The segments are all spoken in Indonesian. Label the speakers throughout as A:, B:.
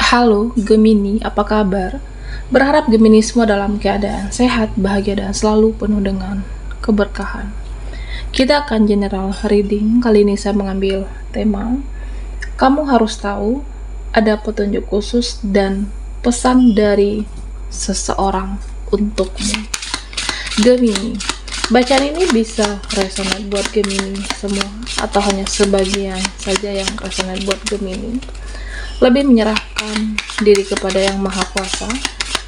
A: Halo Gemini, apa kabar? Berharap Gemini semua dalam keadaan sehat, bahagia, dan selalu penuh dengan keberkahan. Kita akan general reading. Kali ini saya mengambil tema kamu harus tahu ada petunjuk khusus dan pesan dari seseorang untukmu. Gemini, bacaan ini bisa resonate buat Gemini semua atau hanya sebagian saja yang resonate buat Gemini. Lebih menyerahkan diri kepada Yang Maha Kuasa,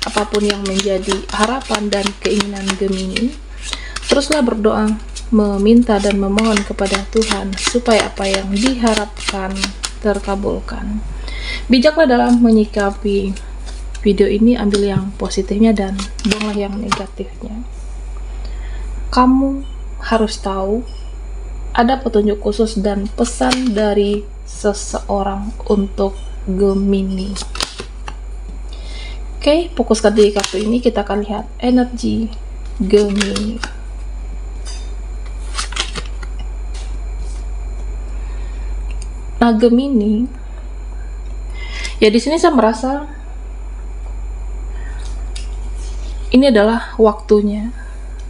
A: apapun yang menjadi harapan dan keinginan Gemini. Teruslah berdoa, meminta dan memohon kepada Tuhan supaya apa yang diharapkan terkabulkan. Bijaklah dalam menyikapi video ini, ambil yang positifnya dan buanglah yang negatifnya. Kamu harus tahu ada petunjuk khusus dan pesan dari seseorang untuk Gemini. Oke, fokuskan di kartu ini. Kita akan lihat energi Gemini. Nah, Gemini, ya di sini saya merasa ini adalah waktunya,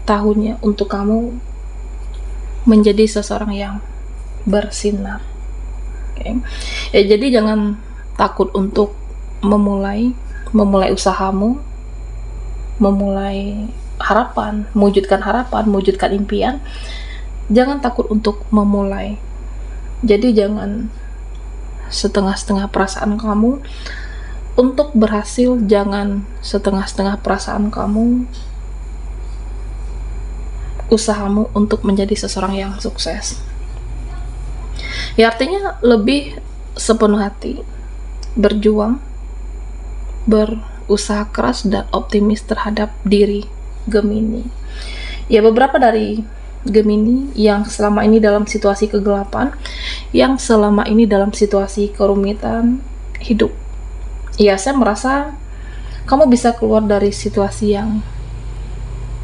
A: tahunnya untuk kamu menjadi seseorang yang bersinar. Oke. Ya, jadi jangan takut untuk memulai usahamu, memulai harapan, mewujudkan impian. Jangan takut untuk memulai. Jadi jangan setengah-setengah perasaan kamu untuk berhasil, jangan setengah-setengah perasaan kamu usahamu untuk menjadi seseorang yang sukses. Ya, artinya lebih sepenuh hati, berjuang, berusaha keras dan optimis terhadap diri Gemini. Ya, beberapa dari Gemini yang selama ini dalam situasi kegelapan, yang selama ini dalam situasi kerumitan hidup. Ya, saya merasa kamu bisa keluar dari situasi yang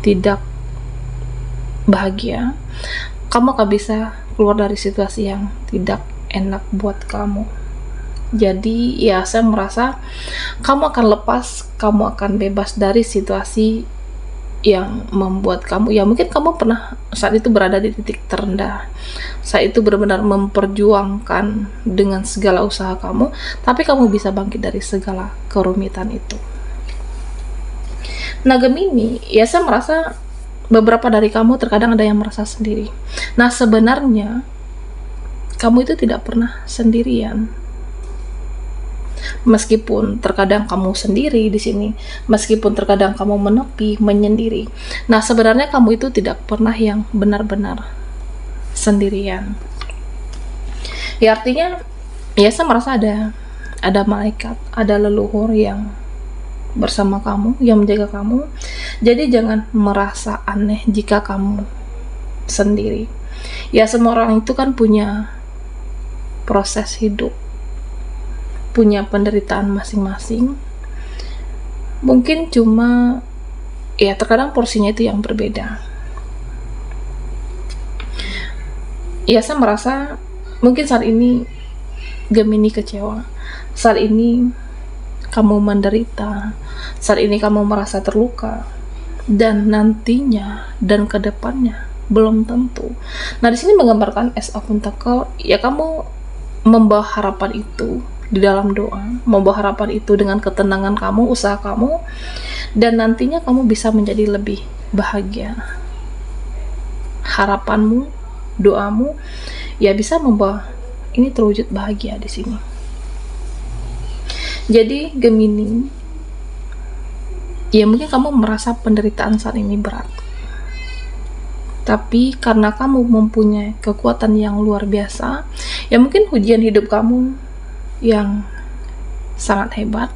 A: tidak bahagia. Kamu akan bisa keluar dari situasi yang tidak enak buat kamu. Jadi ya, saya merasa kamu akan lepas, kamu akan bebas dari situasi yang membuat kamu, ya mungkin kamu pernah saat itu berada di titik terendah, saat itu benar-benar memperjuangkan dengan segala usaha kamu, tapi kamu bisa bangkit dari segala kerumitan itu. Nah, Gemini, ya saya merasa beberapa dari kamu terkadang ada yang merasa sendiri. Nah, sebenarnya kamu itu tidak pernah sendirian. Meskipun terkadang kamu sendiri di sini, meskipun terkadang kamu menepi, menyendiri. Nah, sebenarnya kamu itu tidak pernah yang benar-benar sendirian. Ya, artinya ya saya merasa ada malaikat, ada leluhur yang bersama kamu, yang menjaga kamu. Jadi jangan merasa aneh jika kamu sendiri. Ya, semua orang itu kan punya proses hidup, punya penderitaan masing-masing. Mungkin cuma ya terkadang porsinya itu yang berbeda. Ya, saya merasa mungkin saat ini Gemini kecewa, saat ini kamu menderita, saat ini kamu merasa terluka, dan nantinya dan kedepannya belum tentu. Nah, di sini menggambarkan Ace of Pentacles, ya kamu membawa harapan itu di dalam doa, membawa harapan itu dengan ketenangan kamu, usaha kamu, dan nantinya kamu bisa menjadi lebih bahagia. Harapanmu, doamu, ya bisa membawa ini terwujud bahagia di sini. Jadi Gemini, ya mungkin kamu merasa penderitaan saat ini berat, tapi karena kamu mempunyai kekuatan yang luar biasa, ya mungkin ujian hidup kamu yang sangat hebat,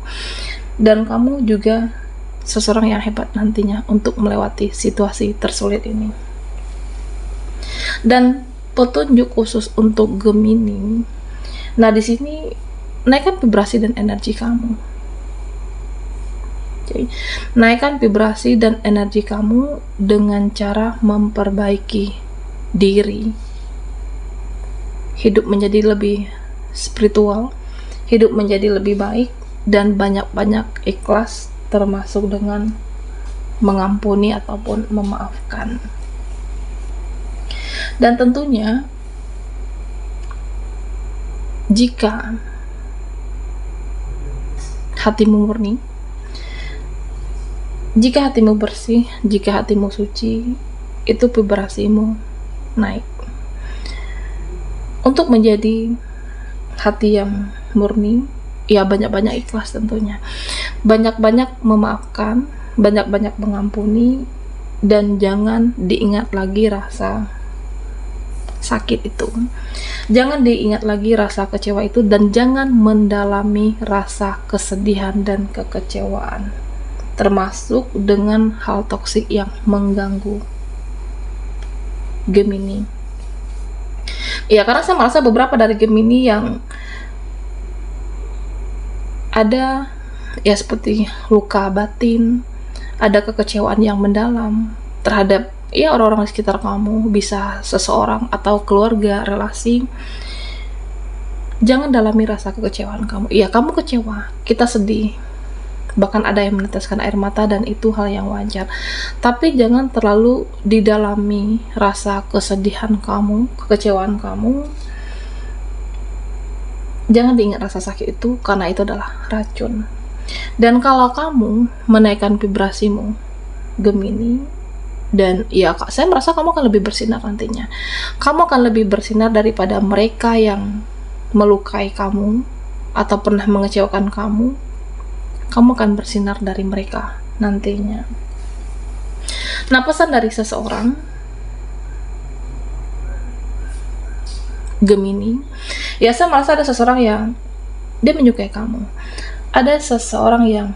A: dan kamu juga seseorang yang hebat nantinya untuk melewati situasi tersulit ini. Dan petunjuk khusus untuk Gemini, nah di sini naikkan vibrasi dan energi kamu. Jadi, naikkan vibrasi dan energi kamu dengan cara memperbaiki diri, hidup menjadi lebih spiritual, hidup menjadi lebih baik, dan banyak-banyak ikhlas, termasuk dengan mengampuni ataupun memaafkan. Dan tentunya jika hatimu murni, jika hatimu bersih, jika hatimu suci, itu vibrasimu naik. Untuk menjadi hati yang murni, ya banyak-banyak ikhlas tentunya, banyak-banyak memaafkan, banyak-banyak mengampuni, dan jangan diingat lagi rasa sakit itu, jangan diingat lagi rasa kecewa itu, dan jangan mendalami rasa kesedihan dan kekecewaan, termasuk dengan hal toksik yang mengganggu Gemini. Ya, karena saya merasa beberapa dari Gemini yang ada ya seperti luka batin, ada kekecewaan yang mendalam terhadap ya orang-orang di sekitar kamu, bisa seseorang atau keluarga, relasi. Jangan dalami rasa kekecewaan kamu. Iya, kamu kecewa, kita sedih, bahkan ada yang meneteskan air mata, dan itu hal yang wajar. Tapi jangan terlalu didalami rasa kesedihan kamu, kekecewaan kamu. Jangan diingat rasa sakit itu, karena itu adalah racun. Dan kalau kamu menaikkan vibrasimu, Gemini, dan ya saya merasa kamu akan lebih bersinar nantinya. Kamu akan lebih bersinar daripada mereka yang melukai kamu atau pernah mengecewakan kamu. Kamu akan bersinar dari mereka nantinya. Nah, pesan dari seseorang Gemini, ya saya merasa ada seseorang yang dia menyukai kamu, ada seseorang yang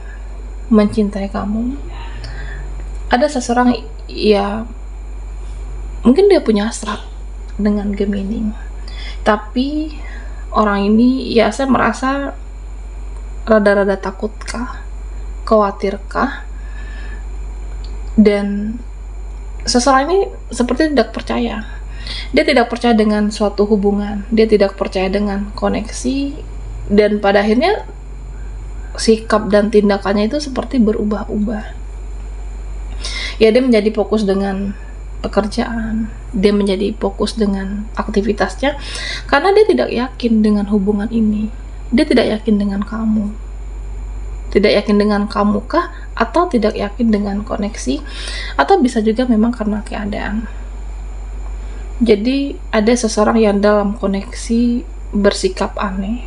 A: mencintai kamu, ada seseorang ya mungkin dia punya hasrat dengan Gemini, tapi orang ini ya saya merasa rada-rada takutkah, khawatirkah, dan seseorang ini seperti tidak percaya. Dia tidak percaya dengan suatu hubungan, dia tidak percaya dengan koneksi, dan pada akhirnya sikap dan tindakannya itu seperti berubah-ubah. Ya, dia menjadi fokus dengan pekerjaan, dia menjadi fokus dengan aktivitasnya, karena dia tidak yakin dengan hubungan ini, dia tidak yakin dengan kamu, tidak yakin dengan kamu kah, atau tidak yakin dengan koneksi, atau bisa juga memang karena keadaan. Jadi ada seseorang yang dalam koneksi bersikap aneh,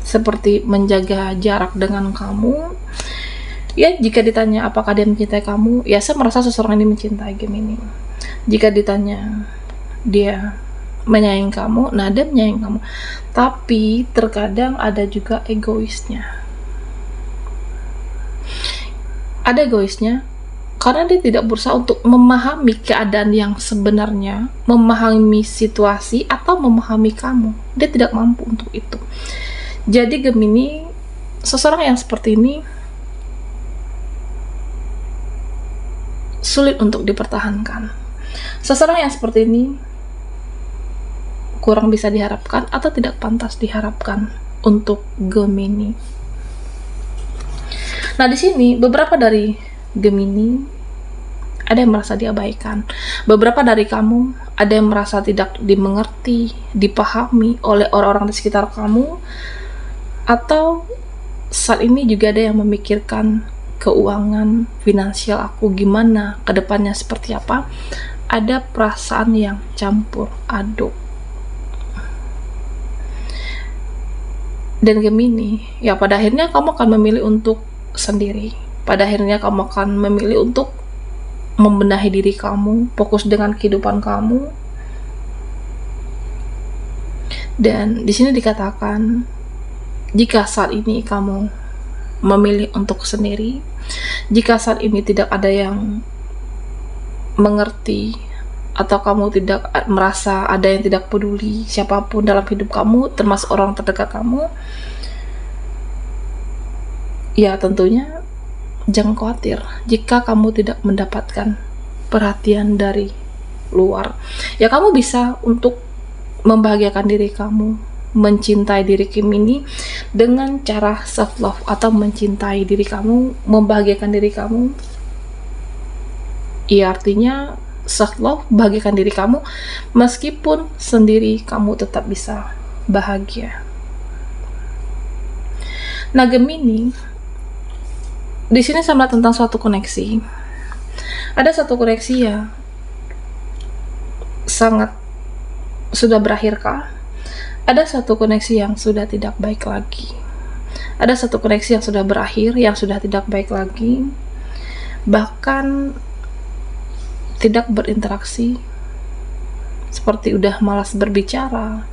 A: seperti menjaga jarak dengan kamu. Ya, jika ditanya apakah dia mencintai kamu, ya saya merasa seseorang ini mencintai Gemini. Jika ditanya dia menyayangi kamu, nah dia menyayangi kamu, tapi terkadang ada juga egoisnya. Ada egoisnya karena dia tidak berusaha untuk memahami keadaan yang sebenarnya, memahami situasi, atau memahami kamu. Dia tidak mampu untuk itu. Jadi Gemini, seseorang yang seperti ini sulit untuk dipertahankan. Seseorang yang seperti ini kurang bisa diharapkan atau tidak pantas diharapkan untuk Gemini. Nah, di sini beberapa dari Gemini ada yang merasa diabaikan. Beberapa dari kamu ada yang merasa tidak dimengerti, dipahami oleh orang-orang di sekitar kamu, atau saat ini juga ada yang memikirkan keuangan finansial aku gimana, kedepannya seperti apa. Ada perasaan yang campur aduk. Dan Gemini, ya pada akhirnya kamu akan memilih untuk sendiri. Pada akhirnya kamu akan memilih untuk membenahi diri kamu, fokus dengan kehidupan kamu. Dan di sini dikatakan, jika saat ini kamu memilih untuk sendiri, jika saat ini tidak ada yang mengerti, atau kamu tidak merasa ada yang tidak peduli siapapun dalam hidup kamu, termasuk orang terdekat kamu, ya tentunya jangan khawatir jika kamu tidak mendapatkan perhatian dari luar. Ya, kamu bisa untuk membahagiakan diri kamu mencintai diri Gemini dengan cara self love atau mencintai diri kamu, membahagiakan diri kamu. Iya, artinya self love, bahagiakan diri kamu meskipun sendiri kamu tetap bisa bahagia. Nah, Gemini di sini sama tentang suatu koneksi. Ada satu koneksi yang sangat sudah berakhirkah? Ada satu koneksi yang sudah tidak baik lagi. Ada satu koneksi yang sudah berakhir, yang sudah tidak baik lagi. Bahkan tidak berinteraksi, seperti udah malas berbicara,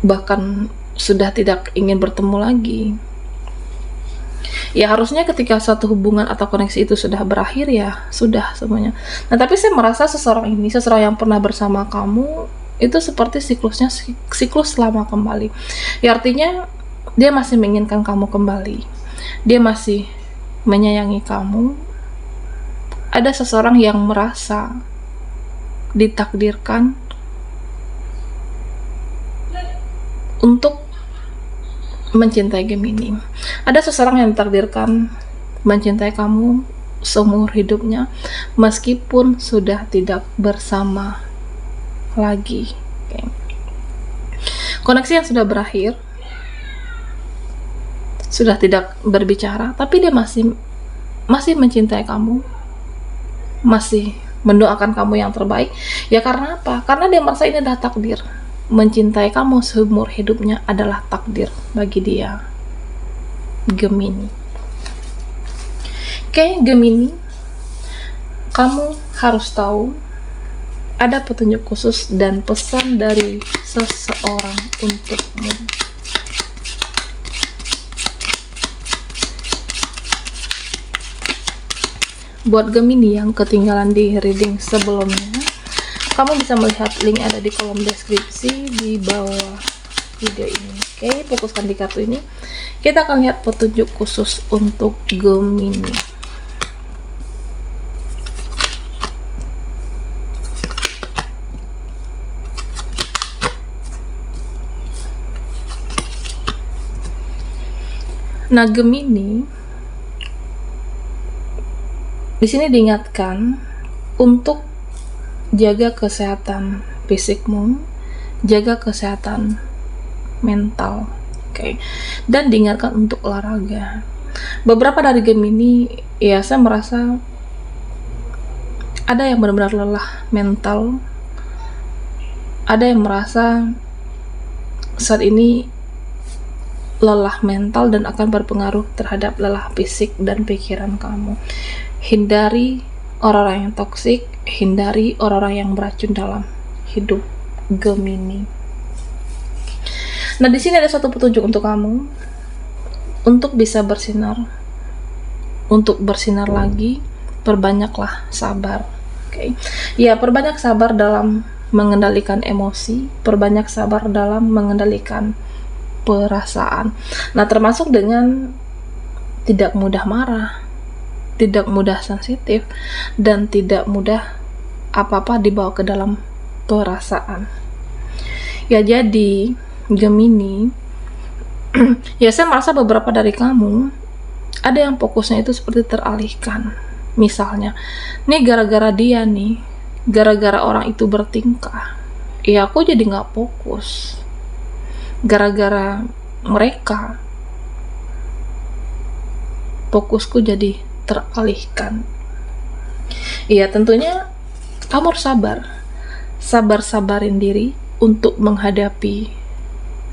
A: bahkan sudah tidak ingin bertemu lagi. Ya harusnya ketika suatu hubungan atau koneksi itu sudah berakhir, ya sudah semuanya. Nah, tapi saya merasa seseorang yang pernah bersama kamu itu seperti siklus lama kembali. Ya artinya dia masih menginginkan kamu kembali, dia masih menyayangi kamu. Ada seseorang yang merasa ditakdirkan untuk mencintai Gemini. Ada seseorang yang ditakdirkan mencintai kamu seumur hidupnya meskipun sudah tidak bersama lagi. Koneksi yang sudah berakhir, sudah tidak berbicara, tapi dia masih mencintai kamu, masih mendoakan kamu yang terbaik. Ya karena apa? Karena dia merasa ini adalah takdir. Mencintai kamu seumur hidupnya adalah takdir bagi dia, Gemini. Oke, Gemini, kamu harus tahu ada petunjuk khusus dan pesan dari seseorang untukmu. Buat Gemini yang ketinggalan di reading sebelumnya, kamu bisa melihat link ada di kolom deskripsi di bawah video ini. Oke, fokuskan di kartu ini. Kita akan lihat petunjuk khusus untuk Gemini. Nah, Gemini di sini diingatkan untuk jaga kesehatan fisikmu, jaga kesehatan mental, oke. Dan diingatkan untuk olahraga. Beberapa dari Gemini, ya saya merasa ada yang benar-benar lelah mental, ada yang merasa saat ini lelah mental dan akan berpengaruh terhadap lelah fisik dan pikiran kamu. Hindari orang-orang yang toksik, hindari orang-orang yang beracun dalam hidup Gemini. Nah, di sini ada satu petunjuk untuk kamu untuk bisa bersinar. Untuk bersinar lagi, perbanyaklah sabar. Oke. Ya, perbanyak sabar dalam mengendalikan emosi, perbanyak sabar dalam mengendalikan perasaan. Nah, termasuk dengan tidak mudah marah, tidak mudah sensitif, dan tidak mudah apa-apa dibawa ke dalam perasaan. Ya, jadi Gemini, ya saya merasa beberapa dari kamu ada yang fokusnya itu seperti teralihkan. Misalnya, nih gara-gara dia nih, gara-gara orang itu bertingkah, ya aku jadi nggak fokus. Gara-gara mereka, fokusku jadi teralihkan. Iya, tentunya kamu harus sabarin diri untuk menghadapi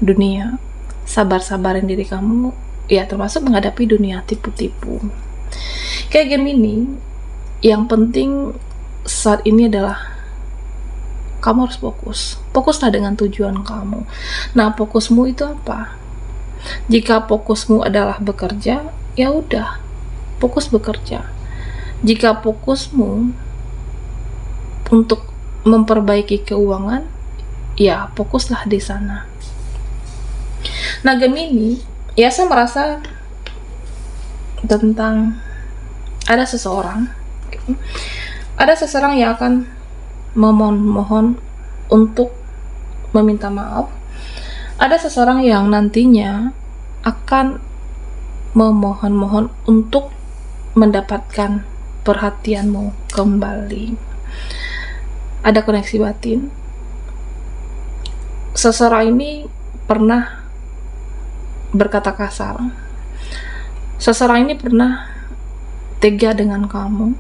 A: dunia. Sabarin diri kamu, ya termasuk menghadapi dunia tipu-tipu. Kayak Gemini, yang penting saat ini adalah kamu harus fokuslah dengan tujuan kamu. Nah, fokusmu itu apa? Jika fokusmu adalah bekerja, ya udah, fokus bekerja. Jika fokusmu untuk memperbaiki keuangan, ya fokuslah di sana. Nah, Gemini, ya saya merasa tentang ada seseorang yang akan memohon untuk meminta maaf, Ada seseorang yang nantinya akan memohon-mohon untuk mendapatkan perhatianmu kembali. Ada koneksi batin. Seseorang ini pernah berkata kasar. Seseorang ini pernah tega dengan kamu.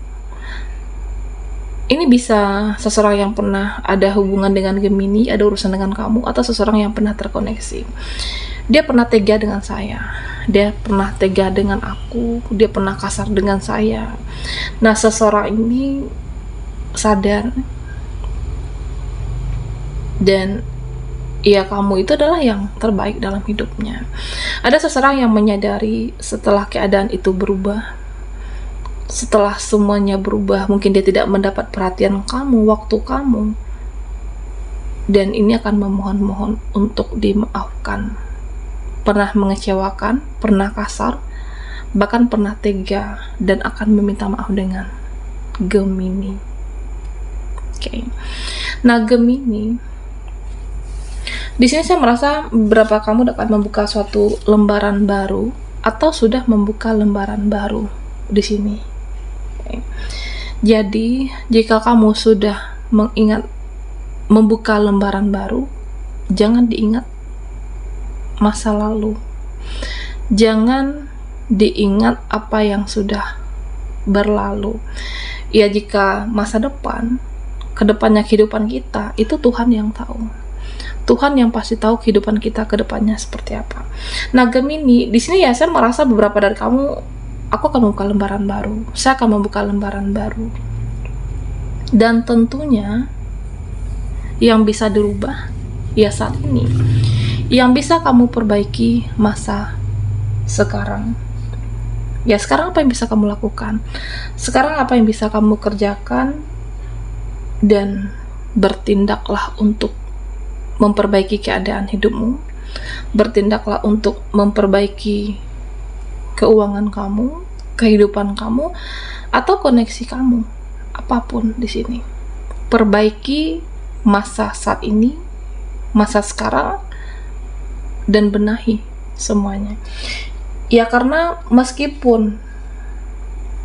A: Ini bisa seseorang yang pernah ada hubungan dengan Gemini, ada urusan dengan kamu, atau seseorang yang pernah terkoneksi. Dia pernah tega dengan saya, dia pernah tega dengan aku, dia pernah kasar dengan saya. Nah, seseorang ini sadar, dan ya kamu itu adalah yang terbaik dalam hidupnya. Ada seseorang yang menyadari setelah keadaan itu berubah, setelah semuanya berubah, mungkin dia tidak mendapat perhatian kamu, waktu kamu, dan ini akan memohon-mohon untuk dimaafkan. Pernah mengecewakan, pernah kasar, bahkan pernah tega, dan akan meminta maaf dengan Gemini. Oke. Nah, Gemini, di sini saya merasa beberapa kamu dapat membuka suatu lembaran baru atau sudah membuka lembaran baru di sini. Oke. Jadi, jika kamu sudah membuka lembaran baru, jangan diingat masa lalu. Jangan diingat apa yang sudah berlalu. Ya, jika masa depan, kedepannya kehidupan kita, itu Tuhan yang tahu. Tuhan yang pasti tahu kehidupan kita ke depannya seperti apa. Nah, Gemini, di sini ya saya merasa beberapa dari kamu, aku akan membuka lembaran baru. Saya akan membuka lembaran baru. Dan tentunya yang bisa dirubah ya saat ini. Yang bisa kamu perbaiki masa sekarang. Ya, sekarang apa yang bisa kamu lakukan? Sekarang apa yang bisa kamu kerjakan? Dan bertindaklah untuk memperbaiki keadaan hidupmu, bertindaklah untuk memperbaiki keuangan kamu, kehidupan kamu, atau koneksi kamu, apapun di sini. Perbaiki masa saat ini, masa sekarang, dan benahi semuanya. Ya, karena meskipun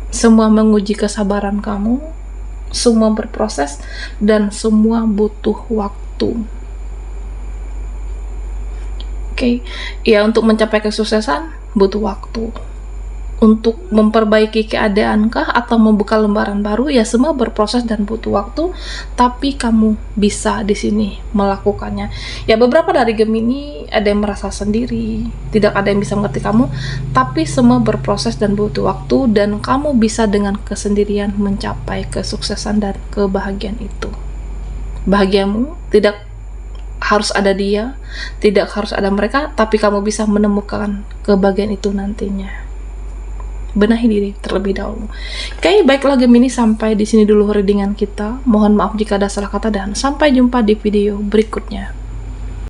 A: semua menguji kesabaran kamu, semua berproses, dan semua butuh waktu. Oke, ya, untuk mencapai kesuksesan butuh waktu. Untuk memperbaiki keadaankah atau membuka lembaran baru, ya semua berproses dan butuh waktu, tapi kamu bisa di sini melakukannya. Ya, beberapa dari Gemini ada yang merasa sendiri, tidak ada yang bisa mengerti kamu, tapi semua berproses dan butuh waktu, dan kamu bisa dengan kesendirian mencapai kesuksesan dan kebahagiaan itu. Bahagiamu tidak harus ada dia, tidak harus ada mereka, tapi kamu bisa menemukan kebahagiaan itu nantinya. Benahi diri terlebih dahulu. Oke, baiklah Gemini, sampai di sini dulu readingan kita. Mohon maaf jika ada salah kata, dan sampai jumpa di video berikutnya.